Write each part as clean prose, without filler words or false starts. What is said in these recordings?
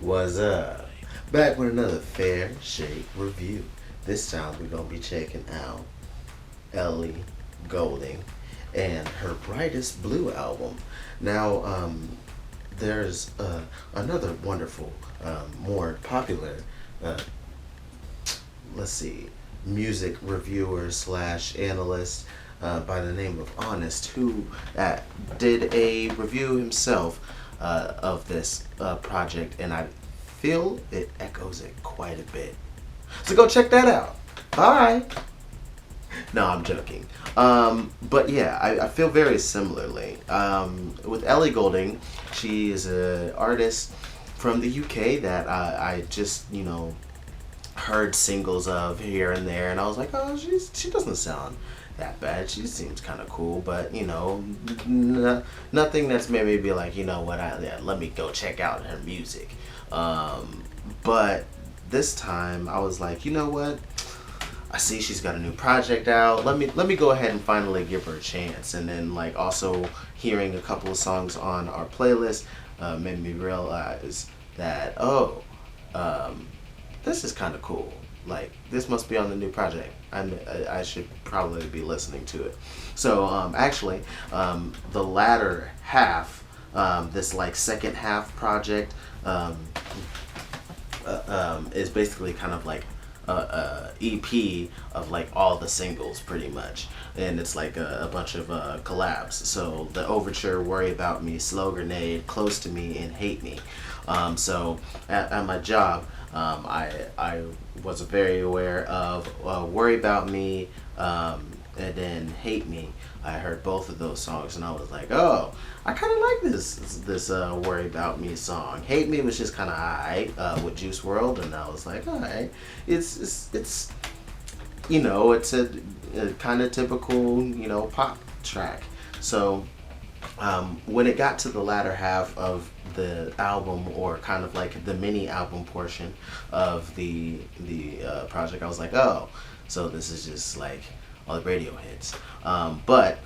What's up? Back with another Fair Shake review. This time we're gonna be checking out Ellie Goulding and her Brightest Blue album. Now, there's another wonderful, more popular, uh, let's see, music reviewer slash analyst by the name of Honest, who did a review himself of this project, and I feel it echoes it quite a bit. So go check that out. Bye. No, I'm joking. But yeah, I feel very similarly. With Ellie Goulding, she is an artist from the UK that I just, heard singles of here and there, and I was like, oh, she doesn't sound that bad. She seems kind of cool, but nothing that's made me be like, you know what, let me go check out her music. But this time I was like, you know what? I see she's got a new project out. Let me go ahead and finally give her a chance. And then like also hearing a couple of songs on our playlist made me realize that this is kind of cool. Like this must be on the new project. I should probably be listening to it. So actually, the latter half, this like second half project, is basically kind of like a EP of like all the singles pretty much, and it's like a bunch of collabs. So the overture, Worry About Me, Slow Grenade, Close to Me, and Hate Me. So at my job, I was very aware of Worry About Me, and then Hate Me. I heard both of those songs and I was like, oh, I kind of like this Worry About Me song. Hate Me was just kind of alright with Juice World, and I was like, alright, it's it's a kind of typical pop track. So when it got to the latter half of the album, or kind of like the mini album portion of the project, I was like, oh, so this is just like all the radio hits. But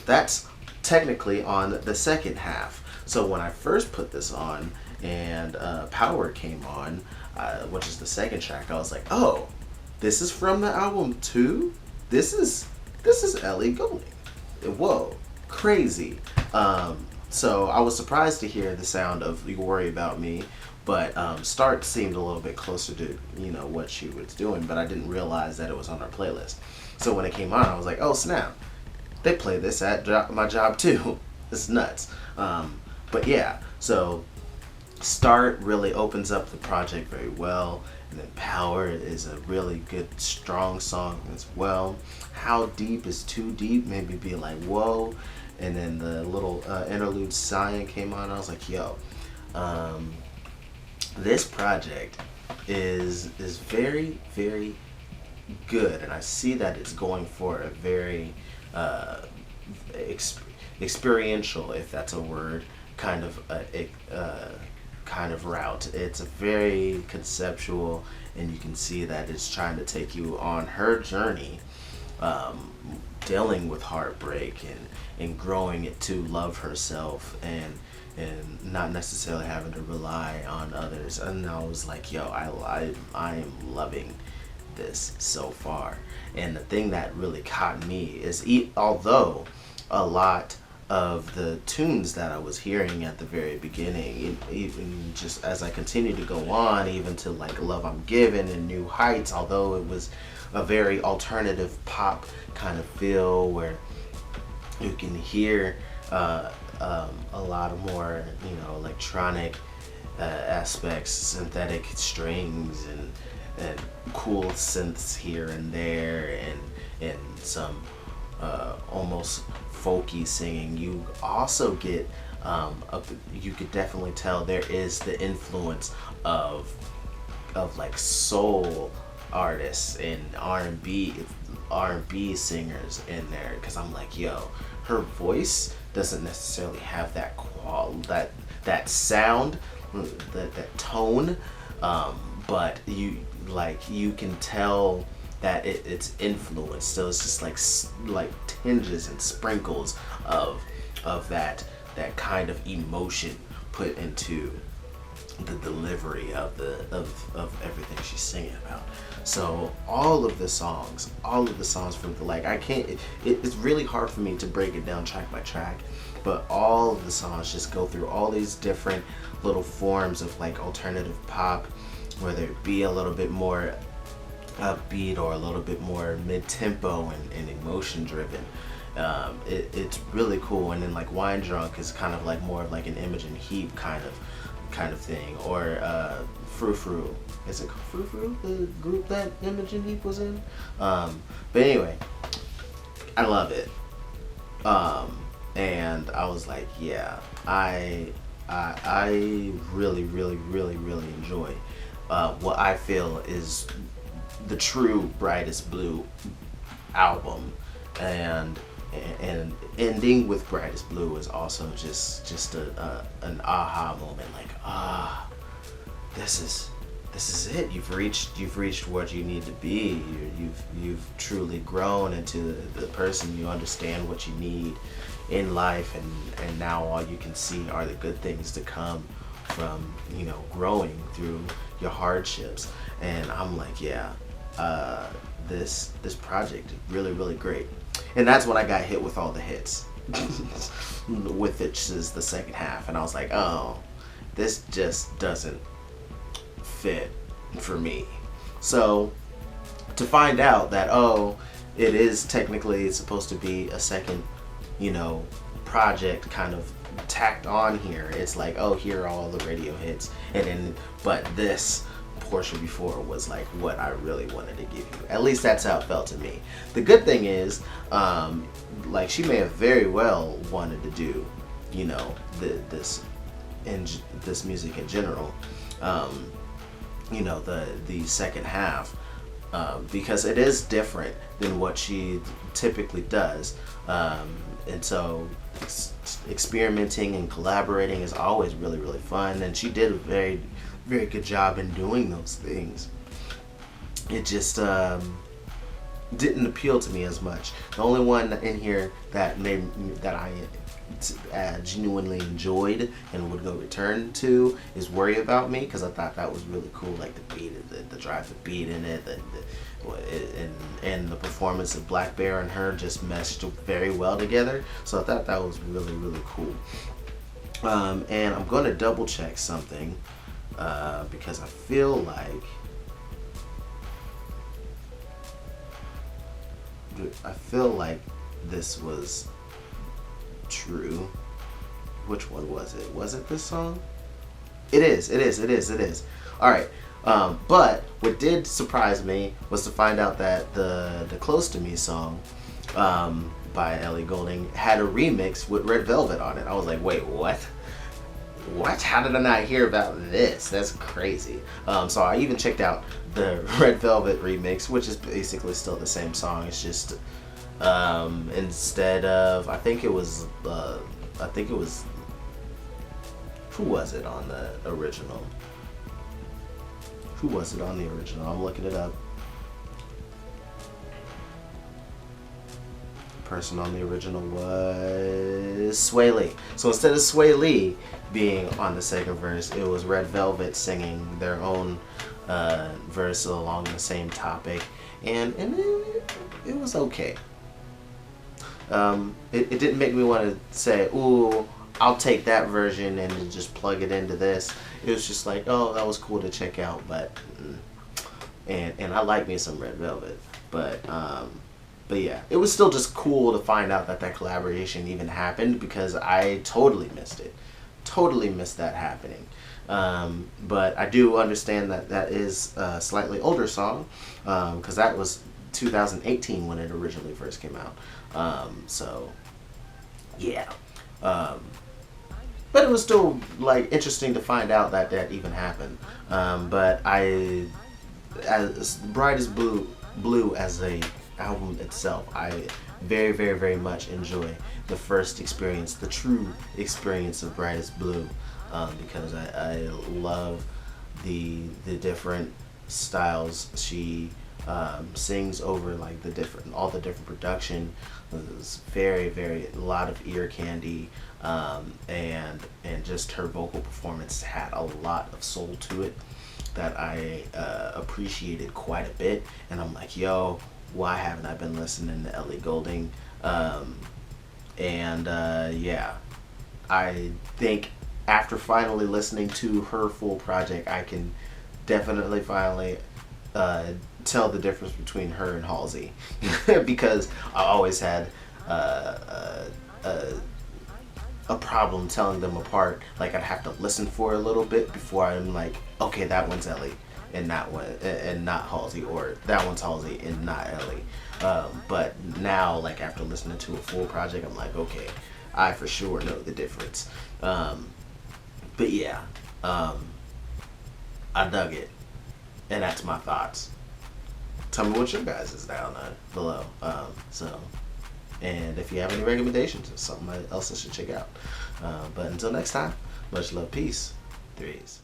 that's technically on the second half. So when I first put this on and Power came on, which is the second track, I was like, oh, this is from the album too? This is Ellie Goulding. Whoa, crazy. So I was surprised to hear the sound of You Worry About Me, but Start seemed a little bit closer to what she was doing, but I didn't realize that it was on our playlist. So when it came on, I was like, oh snap, they play this at my job too. It's nuts. But yeah, so Start really opens up the project very well, and then Power is a really good, strong song as well. How Deep is Too Deep made me be like, whoa. And then the little interlude Cyan came on. I was like, yo, this project is very, very good, and I see that it's going for a very experiential, if that's a word, kind of route. It's a very conceptual, and you can see that it's trying to take you on her journey, dealing with heartbreak and growing it to love herself, and not necessarily having to rely on others. And I was like, yo, I am loving this so far. And the thing that really caught me is, although a lot of the tunes that I was hearing at the very beginning, even just as I continued to go on, even to like Love I'm Given and New Heights, although it was a very alternative pop kind of feel where you can hear a lot of more electronic aspects, synthetic strings, and cool synths here and there, and some almost folky singing. You also get you could definitely tell there is the influence of like soul artists and R&B singers in there, because I'm like, yo, her voice doesn't necessarily have that that sound, that tone, but you can tell that it's influenced. So it's just like tinges and sprinkles of that kind of emotion put into the delivery of of everything she's singing about. So all of the songs from the like I can't it's really hard for me to break it down track by track, but all of the songs just go through all these different little forms of like alternative pop, whether it be a little bit more upbeat or a little bit more mid-tempo and emotion driven. It's really cool. And then like Wine Drunk is kind of like more of like an Imogen Heap kind of thing, or Frou Frou. Is it Frou Frou, the group that Imogen Heap was in? But anyway, I love it. And I was like, yeah, I really, really, really, really enjoy what I feel is the true Brightest Blue album, and ending with Brightest Blue is also just an aha moment, like this is it. You've reached what you need to be. You've truly grown into the person. You understand what you need in life, and now all you can see are the good things to come from growing through your hardships. And I'm like, yeah, this project is really, really great. And that's when I got hit with all the hits, with which is the second half, and I was like, oh, this just doesn't fit for me. So to find out that, oh, it is technically supposed to be a second project kind of tacked on here. It's like, oh, here are all the radio hits, and then but this portion before was like what I really wanted to give you. At least that's how it felt to me. The good thing is, like, she may have very well wanted to do, this music in general, the second half, because it is different than what she typically does, and so experimenting and collaborating is always really, really fun, and she did a very, very good job in doing those things. It just didn't appeal to me as much. The only one in here that I genuinely enjoyed and would go return to is "Worry About Me," because I thought that was really cool, like the beat, the drive, the beat in it, and the performance of Black Bear and her just meshed very well together. So I thought that was really, really cool. And I'm going to double check something, because I feel like this was true. Which one was it? Was it this song? It is. All right. But what did surprise me was to find out that the "Close to Me" song by Ellie Goulding had a remix with Red Velvet on it. I was like, wait, what? How did I not hear about this? That's crazy. So I even checked out the Red Velvet remix, which is basically still the same song. It's just instead of, I think it was who was it on the original? I'm looking it up. Person on the original was Sway Lee. So instead of Sway Lee being on the second verse, it was Red Velvet singing their own verse along the same topic, and it was okay. It didn't make me want to say, ooh, I'll take that version and just plug it into this. It was just like, oh, that was cool to check out, but and I like me some Red Velvet, but yeah, it was still just cool to find out that collaboration even happened, because I totally missed it. Totally missed that happening. But I do understand that is a slightly older song, because that was 2018 when it originally first came out. So yeah. But it was still like interesting to find out that even happened. But as Brightest Blue as a album itself, I very, very, very much enjoy the first experience, the true experience of Brightest Blue, because I love the different styles she sings over like all the different production. It was a lot of ear candy, and just her vocal performance had a lot of soul to it that I appreciated quite a bit. And I'm like, yo, why haven't I been listening to Ellie Goulding? Yeah, I think after finally listening to her full project, I can definitely finally tell the difference between her and Halsey because I always had a problem telling them apart. Like I'd have to listen for a little bit before I'm like, okay, that one's Ellie and that one and not Halsey, or that one's Halsey and not Ellie. But now, like after listening to a full project, I'm like, okay, I for sure know the difference. But yeah, I dug it, and that's my thoughts. Tell me what your guys is down below. And if you have any recommendations, it's something else I should check out. But until next time, much love, peace, threes.